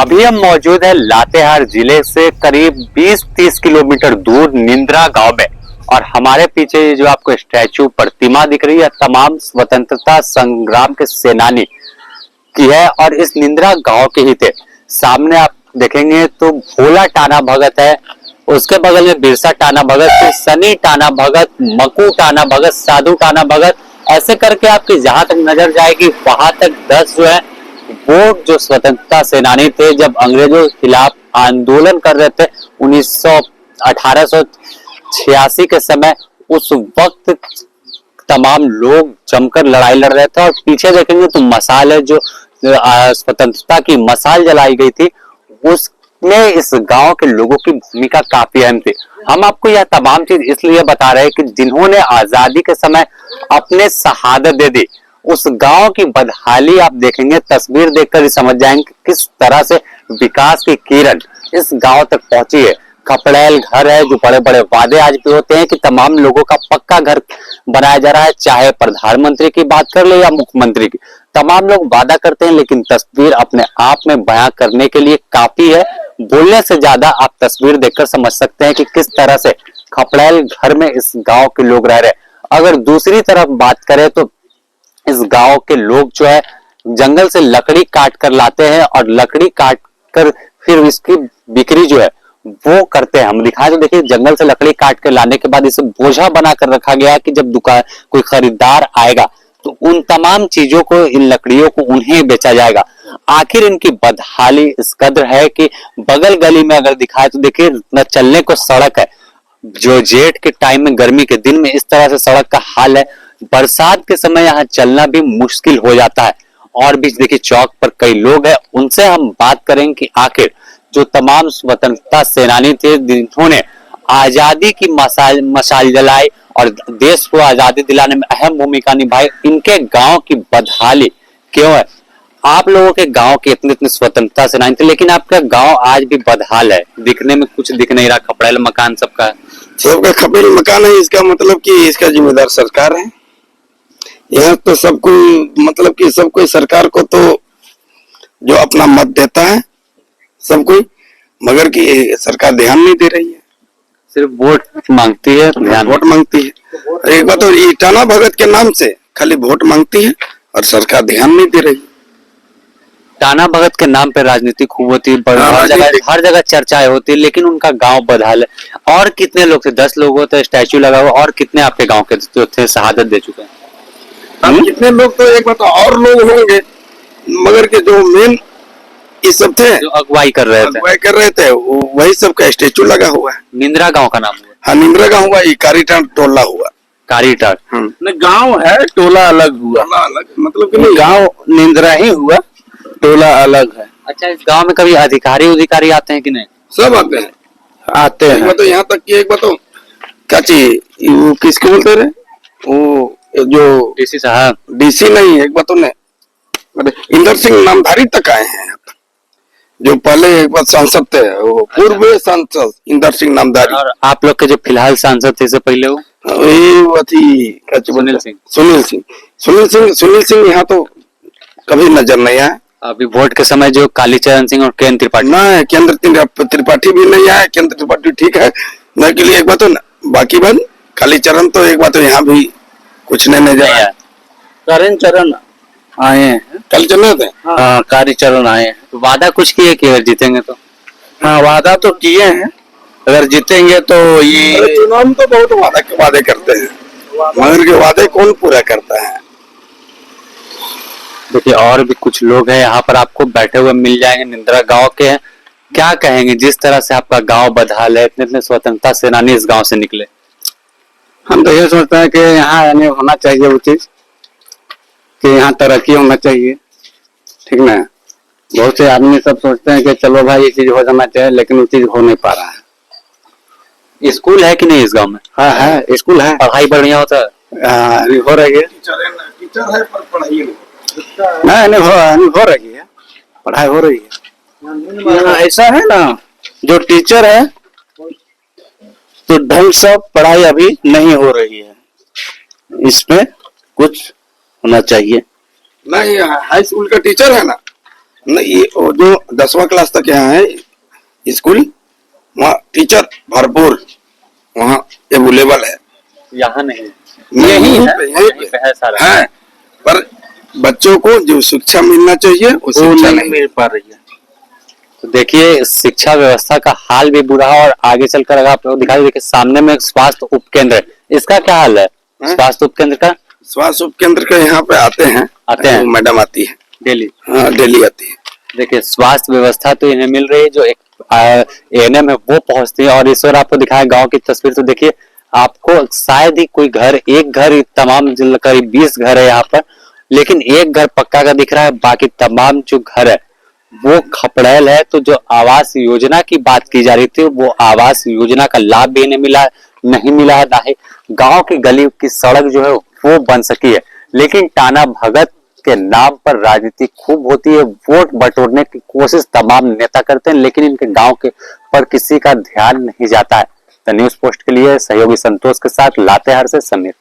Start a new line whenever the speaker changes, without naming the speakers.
अभी हम मौजूद है लातेहार जिले से करीब 20-30 किलोमीटर दूर निंद्रा गांव में। और हमारे पीछे ये जो आपको स्टैचू प्रतिमा दिख रही है तमाम स्वतंत्रता संग्राम के सेनानी की है। और इस निंद्रा गांव के ही थे। सामने आप देखेंगे तो भोला टाना भगत है, उसके बगल में बिरसा टाना भगत, सनी टाना भगत, मकू टाना भगत, साधु टाना भगत, ऐसे करके आपकी जहां तक नजर जाएगी वहां तक 10 जो है वो जो स्वतंत्रता सेनानी थे जब अंग्रेजों के खिलाफ आंदोलन कर रहे थे 1886 के समय। उस वक्त तमाम लोग जमकर लड़ाई लड़ रहे थे। और पीछे देखेंगे तो मसाल है, जो स्वतंत्रता की मसाल जलाई गई थी, उसमें इस गांव के लोगों की भूमिका काफी अहम थी। हम आपको यह तमाम चीज इसलिए बता रहे हैं कि जिन्होंने आजादी के समय अपने शहादत दे दी, उस गांव की बदहाली आप देखेंगे, तस्वीर देखकर ही समझ जाएंगे कि किस तरह से विकास की किरण इस गांव तक पहुंची है। खपड़ैल घर है, जो बड़े बड़े वादे आज भी होते हैं कि तमाम लोगों का पक्का घर बनाया जा रहा है, चाहे प्रधानमंत्री की बात कर ले या मुख्यमंत्री की, तमाम लोग वादा करते हैं। लेकिन तस्वीर अपने आप में बयां करने के लिए काफी है, बोलने से ज्यादा आप तस्वीर देखकर समझ सकते हैं कि किस तरह से खपड़ैल घर में इस गांव के लोग रह रहे हैं। अगर दूसरी तरफ बात करें तो इस गांव के लोग जो है जंगल से लकड़ी काट कर लाते हैं और लकड़ी काट कर फिर इसकी बिक्री जो है वो करते हैं। हम दिखाएं तो देखिए, जंगल से लकड़ी काट कर लाने के बाद इसे बोझा बना कर रखा गया है कि जब दुकान कोई खरीदार आएगा तो उन तमाम चीजों को, इन लकड़ियों को उन्हें बेचा जाएगा। आखिर इनकी बदहाली इस कदर है कि बगल गली में अगर दिखाए तो देखिए न चलने को सड़क है। जो जेठ के टाइम में, गर्मी के दिन में इस तरह से सड़क का हाल है, बरसात के समय यहाँ चलना भी मुश्किल हो जाता है। और भी देखिए चौक पर कई लोग हैं, उनसे हम बात करेंगे कि आखिर जो तमाम स्वतंत्रता सेनानी थे जिन्होंने आजादी की मशाल जलाई और देश को आजादी दिलाने में अहम भूमिका निभाई, इनके गांव की बदहाली क्यों है। आप लोगों के गांव के इतने इतने स्वतंत्रता सेनानी थे, लेकिन आपका गांव आज भी बदहाल है, दिखने में कुछ दिख नहीं रहा। खपड़ैल मकान सबका
खपड़ैल मकान है। इसका मतलब कि इसका जिम्मेदार सरकार है। यह तो सब कोई, मतलब कि सब कोई सरकार को तो जो अपना मत देता है सब कोई, मगर कि सरकार ध्यान नहीं दे रही है,
सिर्फ वोट मांगती है,
वोट मांगती है। एक बात तो टाना भगत के नाम से खाली वोट मांगती है और सरकार ध्यान नहीं दे रही।
टाना भगत के नाम पे राजनीति खूब होती है, हर जगह चर्चाएं होती है, लेकिन उनका गांव बदहाल है। और कितने लोग थे? 10 लोग होते, स्टैचू लगा हुआ। और कितने आपके गांव के जो थे शहादत दे चुके हैं?
कितने लोग तो एक बात और लोग होंगे, मगर के जो मेन ये सब थे,
जो अगुवाई कर रहे थे
वही सब का स्टेचू लगा हुआ है।
निंद्रा गांव का नाम हुआ?
हाँ, निंद्रा गांव हुआ, ये कारीटार टोला हुआ।
कारीटार
गांव है, टोला अलग हुआ। अलग मतलब कि गांव निंद्रा ही हुआ, टोला अलग है।
अच्छा, इस गांव में कभी अधिकारी आते हैं कि नहीं?
सब आते हैं। तो यहाँ तक कि एक बात क्या चाहिए, वो किसको बोलते रहे, वो जो
डीसी साहब,
डीसी नहीं, एक बात ने इंदर सिंह नामधारी तक आए हैं। जो पहले एक बार सांसद थे, वो पूर्व सांसद इंदर सिंह नामधारी।
और आप लोग के जो फिलहाल सांसद थे इससे पहले वो
सुनील सिंह यहाँ तो कभी नजर नहीं आया।
अभी वोट के समय जो कालीचरण सिंह और केंद्र त्रिपाठी,
ना केंद्र त्रिपाठी भी नहीं आया। केंद्र त्रिपाठी ठीक है न के लिए, एक बात ना, बाकी बात कालीचरण तो एक बात यहाँ भी कुछ नहीं नजर आया।
करण चरण आए हैं,
कालीचरण
हाँ, कालीचरण आए हैं। तो वादा कुछ किए कि अगर जीतेंगे तो?
हाँ, वादा तो किए हैं, अगर जीतेंगे तो ये चुनाव में तो बहुत वादे करते हैं, मगर के वादे कौन पूरा करता है।
देखिए और भी कुछ लोग हैं यहाँ पर, आपको बैठे हुए मिल जाएंगे, निंद्रा गांव के हैं। क्या कहेंगे जिस तरह से आपका गांव बदहाल है, इतने इतने स्वतंत्रता सेनानी इस गांव से निकले?
हम तो ये सोचते हैं कि यहाँ यानी होना चाहिए वो चीज, कि यहाँ तरक्की होना चाहिए, ठीक ना। बहुत से आदमी सब सोचते हैं कि चलो भाई ये चीज हो जाना चाहिए, लेकिन वो चीज हो नहीं पा रहा है।
स्कूल है कि नहीं इस गांव में?
हाँ है, स्कूल है,
पढ़ाई बढ़िया होता है?
हो रही है, टीचर है पर पढ़ाई नहीं हो रही है, पढ़ाई हो रही है। ऐसा है ना, जो टीचर है तो ढंग से पढ़ाई अभी नहीं हो रही है, इसमें कुछ होना चाहिए। नहीं, हाई स्कूल का टीचर है ना, नहीं, ये वो जो 10वां क्लास तक यहाँ है स्कूल, वहाँ टीचर भरपूर, वहाँ अवेलेबल है।
यहाँ नहीं है,
यही है,
यहीं पे है सारा।
है, पर बच्चों को जो शिक्षा मिलना चाहिए वो शिक्षा नहीं मिल पा रही है।
तो देखिए शिक्षा व्यवस्था का हाल भी बुरा है, और आगे चलकर अगर आप लोग दिखाई, देखिए सामने में एक स्वास्थ्य उपकेंद्र है, इसका क्या हाल है? स्वास्थ्य उपकेंद्र का,
स्वास्थ्य उपकेंद्र के यहाँ पे आते हैं मैडम आती है
डेली।
हाँ, डेली आती है।
देखिए स्वास्थ्य व्यवस्था तो इन्हें मिल रही है, जो एक एएनएम है वो पहुंचती है। और इस बार आपको दिखाया गांव की तस्वीर, तो देखिए आपको शायद ही कोई घर, एक घर, तमाम करीब 20 घर है यहाँ पर, लेकिन एक घर पक्का का दिख रहा है, बाकी तमाम जो घर है वो खपड़ैल है। तो जो आवास योजना की बात की जा रही थी, वो आवास योजना का लाभ भी इन्हें नहीं मिला है, ना ही गांव की गली की सड़क जो है वो बन सकी है। लेकिन टाना भगत के नाम पर राजनीति खूब होती है, वोट बटोरने की कोशिश तमाम नेता करते हैं, लेकिन इनके गांव के पर किसी का ध्यान नहीं जाता है। द न्यूज़ पोस्ट के लिए सहयोगी संतोष के साथ लातेहार से समीर।